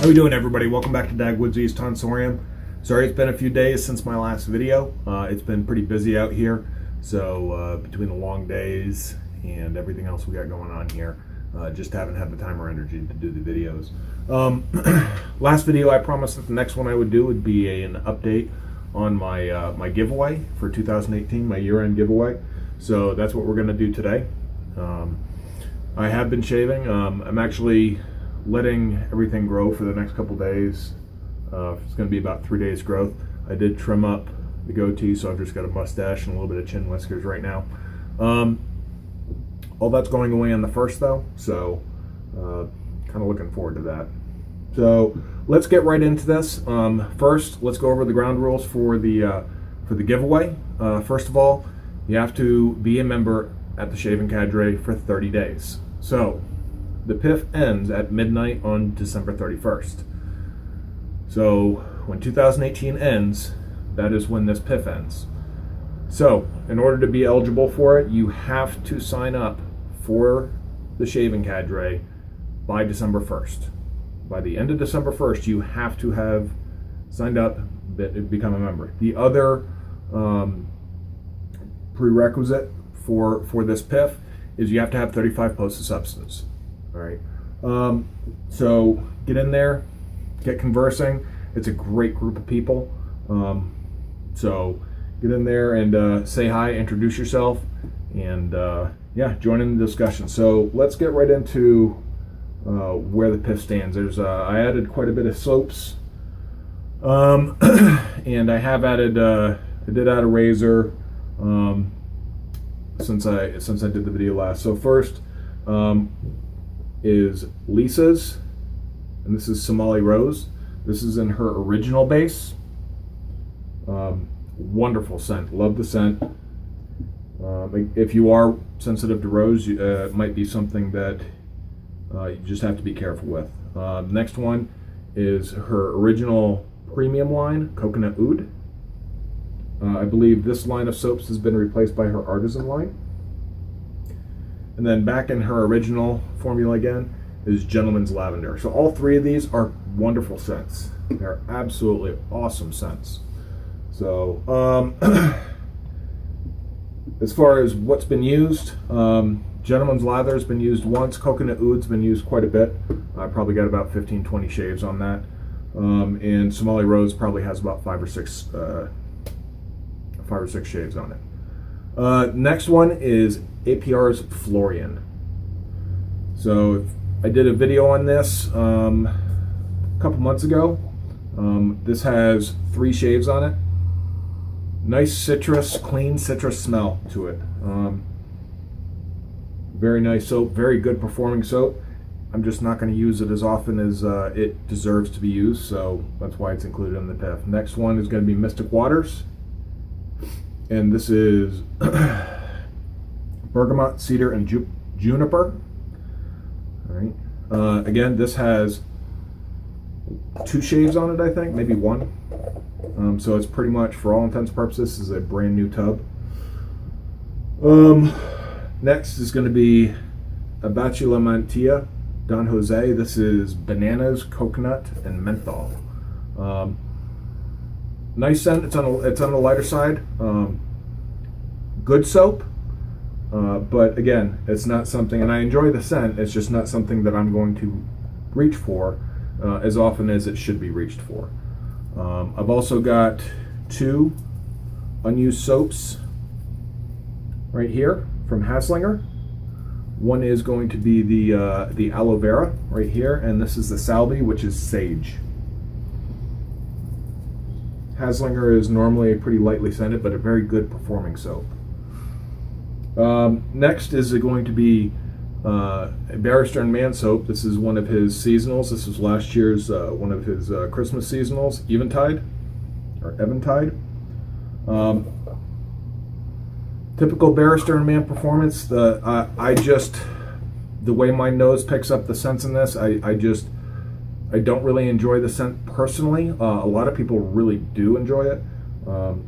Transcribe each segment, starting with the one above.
How we doing, everybody? Welcome back to Dagwoodsy's Tonsorium. Sorry it's been a few days since my last video. It's been pretty busy out here, so between the long days and everything else we got going on here, just haven't had the time or energy to do the videos. Last video I promised that the next one I would do would be an update on my my giveaway for 2018, my year-end giveaway. So that's what we're going to do today. I have been shaving. I'm actually letting everything grow for the next couple days. It's going to be about 3 days growth. I did trim up the goatee, so I've just got a mustache and a little bit of chin whiskers right now. All that's going away on the 1st though, so kind of looking forward to that. So let's get right into this. First, let's go over the ground rules for the giveaway. First of all, you have to be a member at the Shaving Cadre for 30 days. So the PIF ends at midnight on December 31st. So when 2018 ends, that is when this PIF ends. So in order to be eligible for it, you have to sign up for the Shaving Cadre by December 1st. By the end of December 1st, you have to have signed up, become a member. The other prerequisite for this PIF is you have to have 35 posts of substance. All right. So get in there, get conversing. It's a great group of people. So get in there and say hi, introduce yourself, and yeah, join in the discussion. So let's get right into where the PIF stands. There's I added quite a bit of soaps, and I have added I did add a razor since I did the video last. So first is Lisa's, and this is Somali Rose. This is in her original base. Wonderful scent, love the scent. If you are sensitive to rose, it might be something that you just have to be careful with. Next one is her original premium line, Coconut Oud. I believe this line of soaps has been replaced by her artisan line. And then back in her original formula again is Gentleman's Lavender. So all three of these are wonderful scents. They're absolutely awesome scents. So as far as what's been used, Gentleman's Lather has been used once. Coconut Oud's been used quite a bit. I probably got about 15-20 shaves on that. And Somali Rose probably has about 5 or 6 shaves on it. Next one is APR's Florian. So I did a video on this a couple months ago. This has 3 shaves on it. Nice citrus, clean citrus smell to it. Very nice soap, very good performing soap. I'm just not going to use it as often as it deserves to be used, so that's why it's included in the PIF. Next one is going to be Mystic Waters. And this is bergamot, cedar, and juniper. All right. Again, this has 2 shaves on it, I think, maybe 1. So it's pretty much, for all intents and purposes, this is a brand new tub. Next is going to be Abachula Mantilla Don Jose. This is bananas, coconut, and menthol. Nice scent. It's on the lighter side. Good soap, but again, it's not something. And I enjoy the scent. It's just not something that I'm going to reach for as often as it should be reached for. I've also got 2 unused soaps right here from Haslinger. One is going to be the aloe vera right here, and this is the salvie, which is sage. Haslinger is normally a pretty lightly scented, but a very good performing soap. Next is going to be a Barrister and Man soap. This is one of his seasonals. This was last year's one of his Christmas seasonals, Eventide. Typical Barrister and Man performance. The way my nose picks up the scents in this, I don't really enjoy the scent personally. A lot of people really do enjoy it.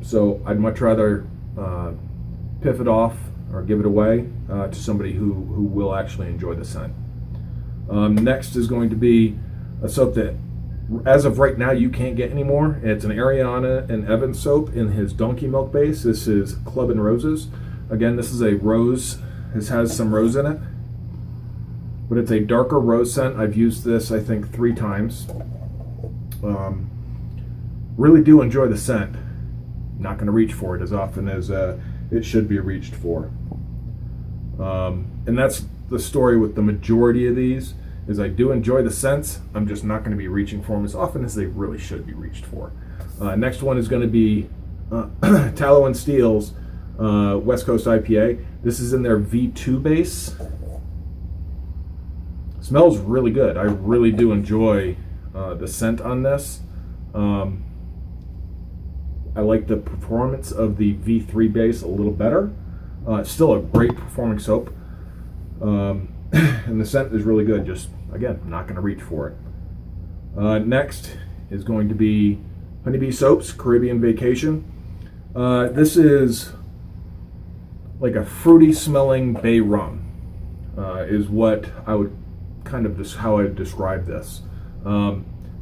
So I'd much rather PIF it off or give it away to somebody who will actually enjoy the scent. Next is going to be a soap that As of right now, you can't get any more. It's an Ariana and Evans soap in his donkey milk base. This is Club and Roses. Again, this is a rose. This has some rose in it, but it's a darker rose scent. I've used this, I think, 3 times. Really do enjoy the scent. Not going to reach for it as often as it should be reached for. And that's the story with the majority of these, is I do enjoy the scents. I'm just not going to be reaching for them as often as they really should be reached for. Next one is going to be Tallow and Steel's West Coast IPA. This is in their V2 base. Smells really good. I really do enjoy the scent on this. I like the performance of the V3 base a little better. It's still a great performing soap. And the scent is really good. Just, again, I'm not going to reach for it. Next is going to be Honeybee Soaps Caribbean Vacation. This is like a fruity smelling bay rum, is what I would kind of just how I would describe this.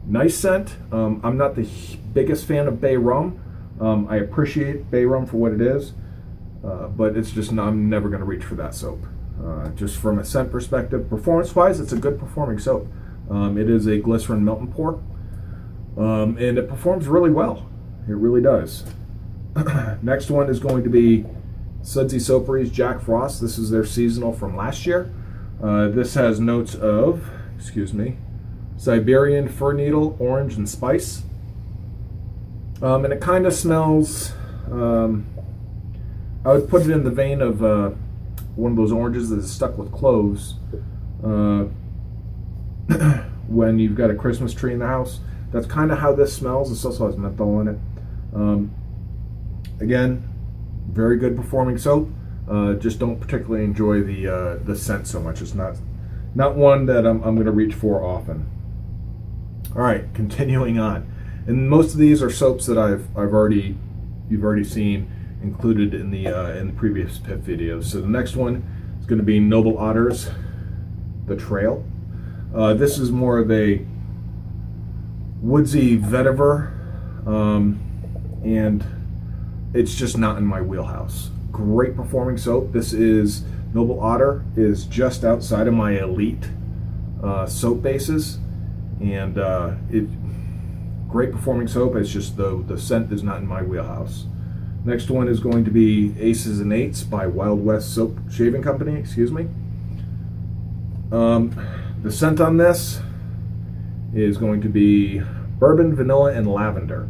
Nice scent. I'm not the biggest fan of bay rum. I appreciate bay rum for what it is, but it's just I'm never going to reach for that soap. Just from a scent perspective, performance-wise, it's a good performing soap. It is a glycerin melt and pour, and it performs really well. It really does. Next one is going to be Sudsy Soapery's Jack Frost. This is their seasonal from last year. This has notes of, Siberian fir needle, orange, and spice. And it kind of smells, I would put it in the vein of one of those oranges that is stuck with cloves when you've got a Christmas tree in the house. That's kind of how this smells. This also has menthol in it. Again, very good performing soap. Just don't particularly enjoy the scent so much. It's not one that I'm going to reach for often. All right, continuing on. And most of these are soaps that you've already seen included in the previous PIF videos. So the next one is going to be Noble Otter's The Trail. This is more of a woodsy vetiver, and it's just not in my wheelhouse. Great performing soap. This is Noble Otter is just outside of my elite soap bases, and great performing soap. It's just the scent is not in my wheelhouse. Next one is going to be Aces and Eights by Wild West Soap Shaving Company. The scent on this is going to be bourbon, vanilla, and lavender.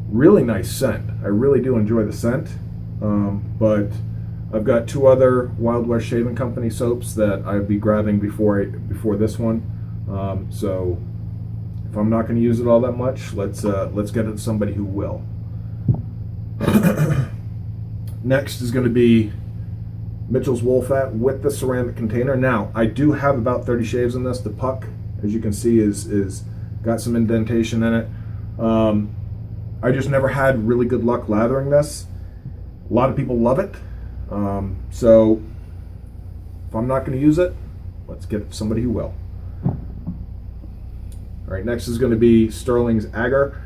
Really nice scent. I really do enjoy the scent. But I've got 2 other Wild West Shaving Company soaps that I'd be grabbing before this one. So if I'm not going to use it all that much, let's get it to somebody who will. Next is going to be Mitchell's Wool Fat with the ceramic container. Now, I do have about 30 shaves in this. The puck, as you can see, is got some indentation in it. I just never had really good luck lathering this. A lot of people love it. So if I'm not going to use it, let's get somebody who will. All right, next is going to be Sterling's Agar.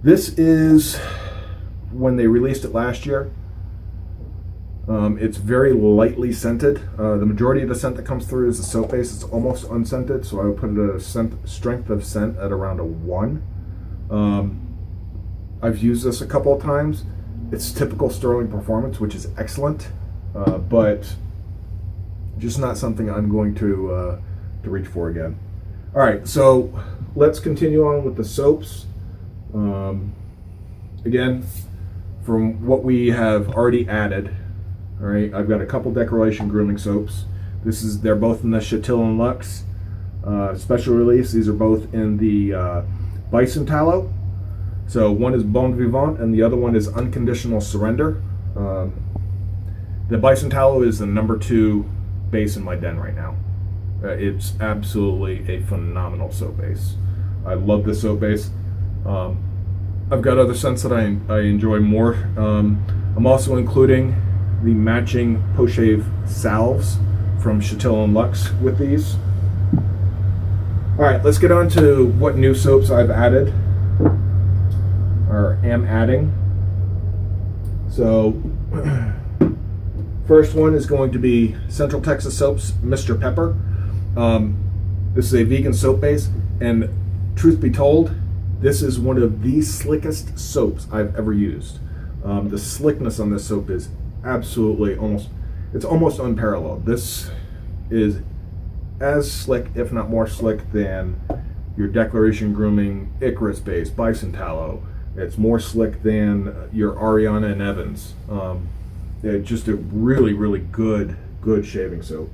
This is when they released it last year. It's very lightly scented. The majority of the scent that comes through is the soap base. It's almost unscented, so I would put it at a strength of scent at around a 1. I've used this a couple of times. It's typical Sterling performance, which is excellent, but just not something I'm going to reach for again. All right, so let's continue on with the soaps. Again, from what we have already added, all right, I've got a couple decoration grooming soaps. They're both in the Chantilly and Luxe special release. These are both in the Bison Tallow. So one is Bon Vivant and the other one is Unconditional Surrender. The Bison Tallow is the number 2 base in my den right now. It's absolutely a phenomenal soap base. I love this soap base. I've got other scents that I enjoy more. I'm also including the matching post-shave salves from Chantilly and Luxe with these. All right, let's get on to what new soaps I've added or am adding. So first one is going to be Central Texas Soaps Mr. Pepper. This is a vegan soap base, and truth be told, this is one of the slickest soaps I've ever used. The slickness on this soap is absolutely almost unparalleled. This is as slick, if not more slick, than your Declaration Grooming Icarus base, Bison Tallow. It's more slick than your Ariana and Evans. It's just a really, really good shaving soap.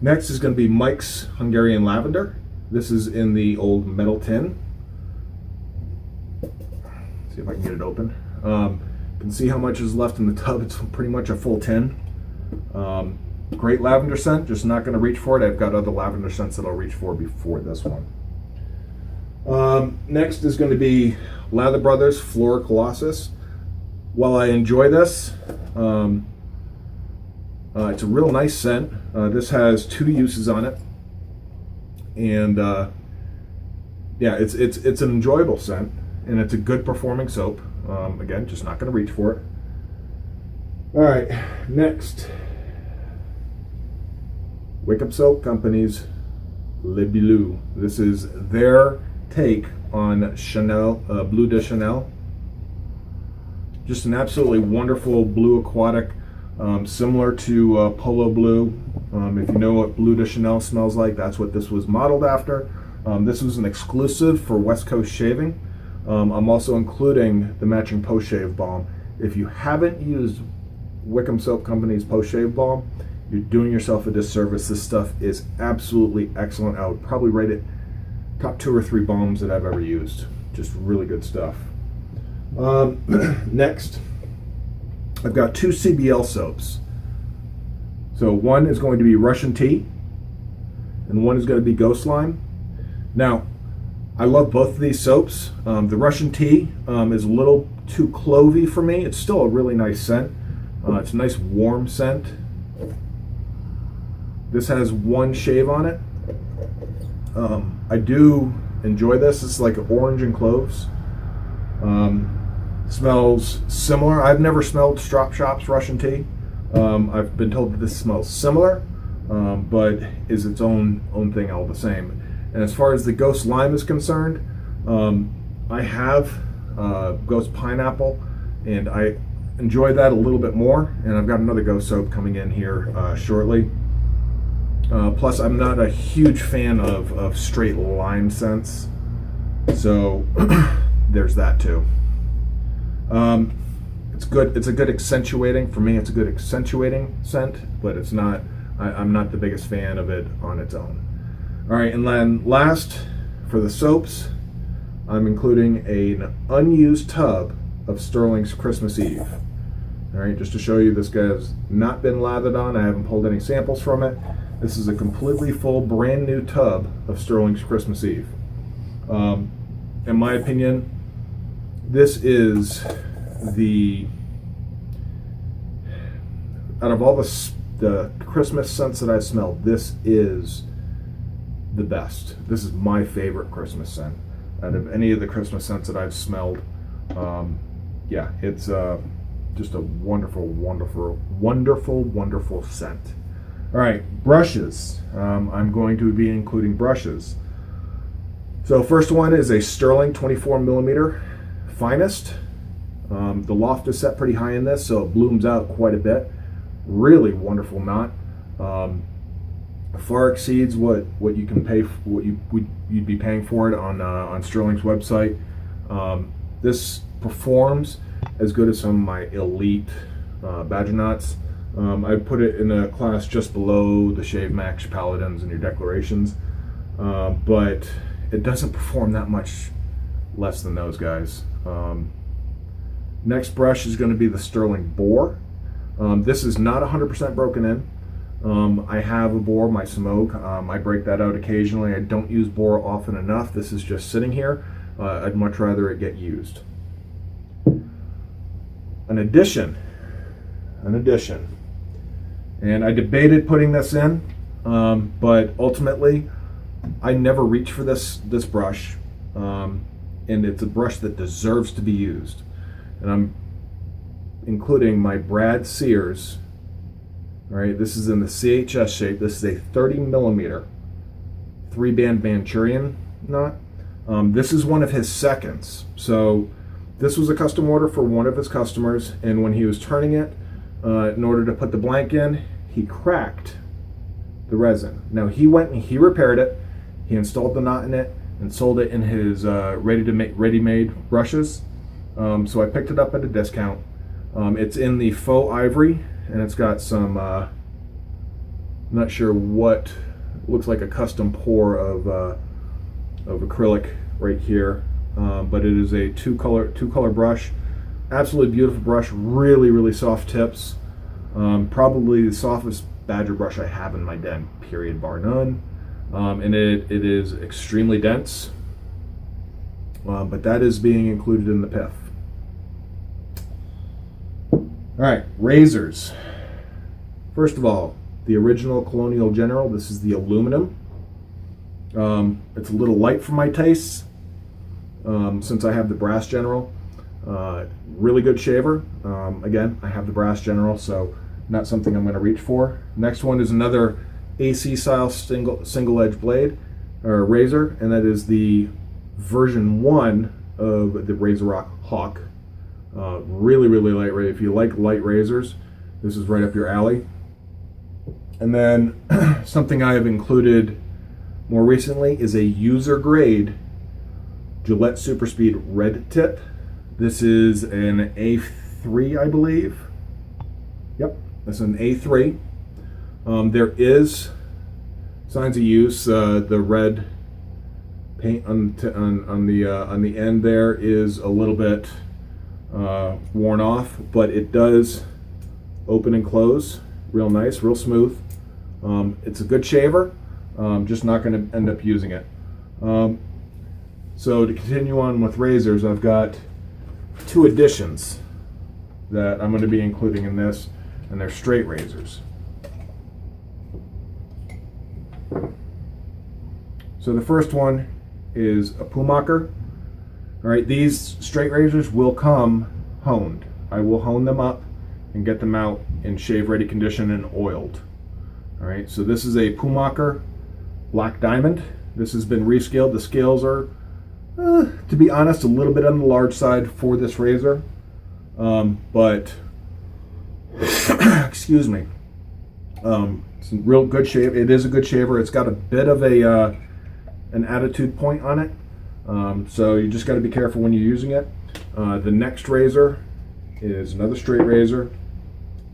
Next is going to be Mike's Hungarian Lavender. This is in the old metal tin. See if I can get it open. You can see how much is left in the tub. It's pretty much a full tin. Great lavender scent, just not going to reach for it. I've got other lavender scents that I'll reach for before this one. Next is going to be Lather Brothers Flora Colossus. While I enjoy this, it's a real nice scent. This has 2 uses on it, and yeah, it's an enjoyable scent, and it's a good performing soap. Again, just not going to reach for it. All right, next, Wickham Soap Company's Le Bilou. This is their take on Chanel, Bleu de Chanel. Just an absolutely wonderful blue aquatic, similar to Polo Blue. If you know what Bleu de Chanel smells like, that's what this was modeled after. This was an exclusive for West Coast Shaving. I'm also including the matching post-shave balm. If you haven't used Wickham Soap Company's post-shave balm, you're doing yourself a disservice. This stuff is absolutely excellent. I would probably rate it top 2 or 3 balms that I've ever used. Just really good stuff. Next, I've got 2 CBL soaps. So one is going to be Russian Tea, and one is going to be Ghost Lime. Now, I love both of these soaps. The Russian Tea is a little too clovey for me. It's still a really nice scent. It's a nice warm scent. This has 1 shave on it. I do enjoy this. It's like orange and cloves. Smells similar. I've never smelled Strop Shop's Russian Tea. I've been told that this smells similar, but is its own thing all the same. And as far as the Ghost Lime is concerned, I have Ghost Pineapple, and I enjoy that a little bit more. And I've got another Ghost soap coming in here shortly. Plus, I'm not a huge fan of straight lime scents, so there's that too. It's good. It's a good accentuating. For me, it's a good accentuating scent, but it's not. I'm not the biggest fan of it on its own. All right, and then last, for the soaps, I'm including an unused tub of Sterling's Christmas Eve. All right, just to show you, this guy has not been lathered on. I haven't pulled any samples from it. This is a completely full, brand new tub of Sterling's Christmas Eve. In my opinion, this is out of all the Christmas scents that I've smelled, this is the best. This is my favorite Christmas scent out of any of the Christmas scents that I've smelled. Yeah, it's just a wonderful, wonderful, wonderful, wonderful scent. All right, brushes. I'm going to be including brushes. So first one is a Sterling 24 millimeter Finest. The loft is set pretty high in this, so it blooms out quite a bit. Really wonderful knot. Far exceeds what you can pay, you'd be paying for it on Sterling's website. This performs as good as some of my elite badger knots. I put it in a class just below the Shave Max Paladins and your Declarations, but it doesn't perform that much less than those guys. Next brush is going to be the Sterling Boar. This is not 100% broken in. I have a boar, my Smoke. I break that out occasionally. I don't use boar often enough. This is just sitting here. I'd much rather it get used. An addition, and I debated putting this in. but ultimately I never reach for this brush, and it's a brush that deserves to be used. And I'm including my Brad Sears. All right, this is in the CHS shape. This is a 30 millimeter 3-band Manchurian knot. This is one of his seconds. So this was a custom order for one of his customers, and when he was turning it in order to put the blank in, he cracked the resin. Now he went and he repaired it. He installed the knot in it and sold it in his ready-made brushes. So I picked it up at a discount. It's in the faux ivory, and it's got some, not sure what, looks like a custom pour of acrylic right here, but it is a two color brush. Absolutely beautiful brush, really soft tips. Probably the softest Badger brush I have in my den, period, bar none. And it is extremely dense, but that is being included in the PIF. All right, razors. First of all, the original Colonial General. This is the aluminum. It's a little light for my tastes, since I have the Brass General. Really good shaver. Again, I have the Brass General, so not something I'm going to reach for. Next one is another AC style single edge blade or razor, and that is the version 1 of the Razor Hawk. Really lightweight. If you like light razors, this is right up your alley. And then something I have included more recently is a user grade Gillette Super Speed red tip. This is an A3, I believe. Yep, this is an A3. There is signs of use. The red paint on the end there is a little bit worn off, but it does open and close real nice, real smooth. It's a good shaver. Just not going to end up using it. So to continue on with razors, I've got 2 additions that I'm going to be including in this, and they're straight razors. So the first one is a Pumacher. All right, these straight razors will come honed. I will hone them up and get them out in shave ready condition and oiled. All right, so this is a Pumacher Black Diamond. This has been rescaled. The scales are, to be honest, a little bit on the large side for this razor, but excuse me. It's a real good shave. It is a good shaver. It's got a bit of an attitude point on it, so you just got to be careful when you're using it. The next razor is another straight razor,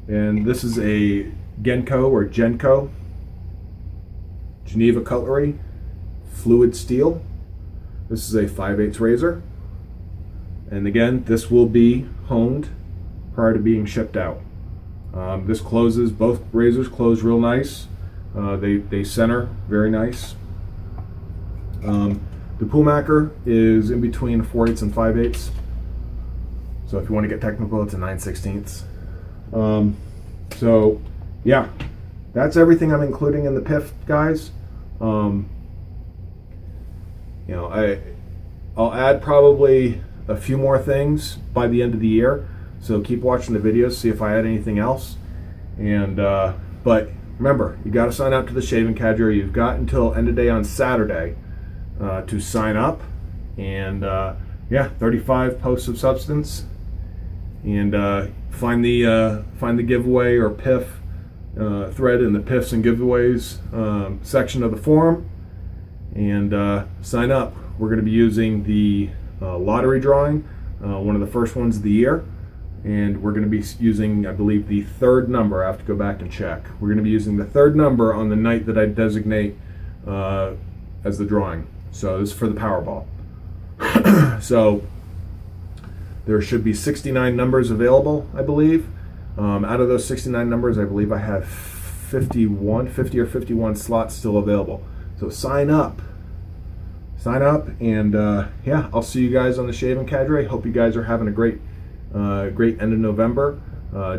and this is a Genco or Genco Geneva Cutlery Fluid Steel. This is a 5/8 razor, and again, this will be honed prior to being shipped out. This closes, both razors close real nice. They center very nice. The Pumacher is in between 4/8 and 5/8. So if you want to get technical, it's a 9/16. So yeah, that's everything I'm including in the PIF, guys. You know, I'll add probably a few more things by the end of the year. So keep watching the videos, see if I add anything else. And but remember, you got to sign up to the Shaving Cadre. You've got until end of day on Saturday to sign up. And yeah, 35 posts of substance. And find the giveaway or PIF thread in the PIFs and giveaways section of the forum, and sign up. We're going to be using the lottery drawing, one of the first ones of the year, and we're going to be using, I believe, the 3rd number. I have to go back and check. We're going to be using the 3rd number on the night that I designate as the drawing. So this is for the Powerball. So there should be 69 numbers available, I believe. Out of those 69 numbers, I believe I have 50 or 51 slots still available. So sign up, and yeah, I'll see you guys on the Shaving Cadre. Hope you guys are having a great end of November.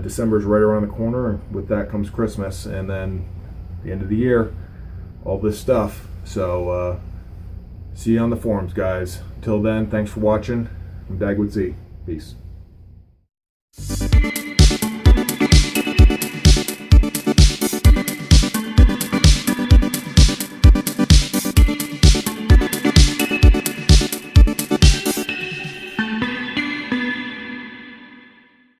December is right around the corner, and with that comes Christmas, and then the end of the year. all this stuff. So see you on the forums, guys. Till then, thanks for watching. I'm Dagwood Z. Peace.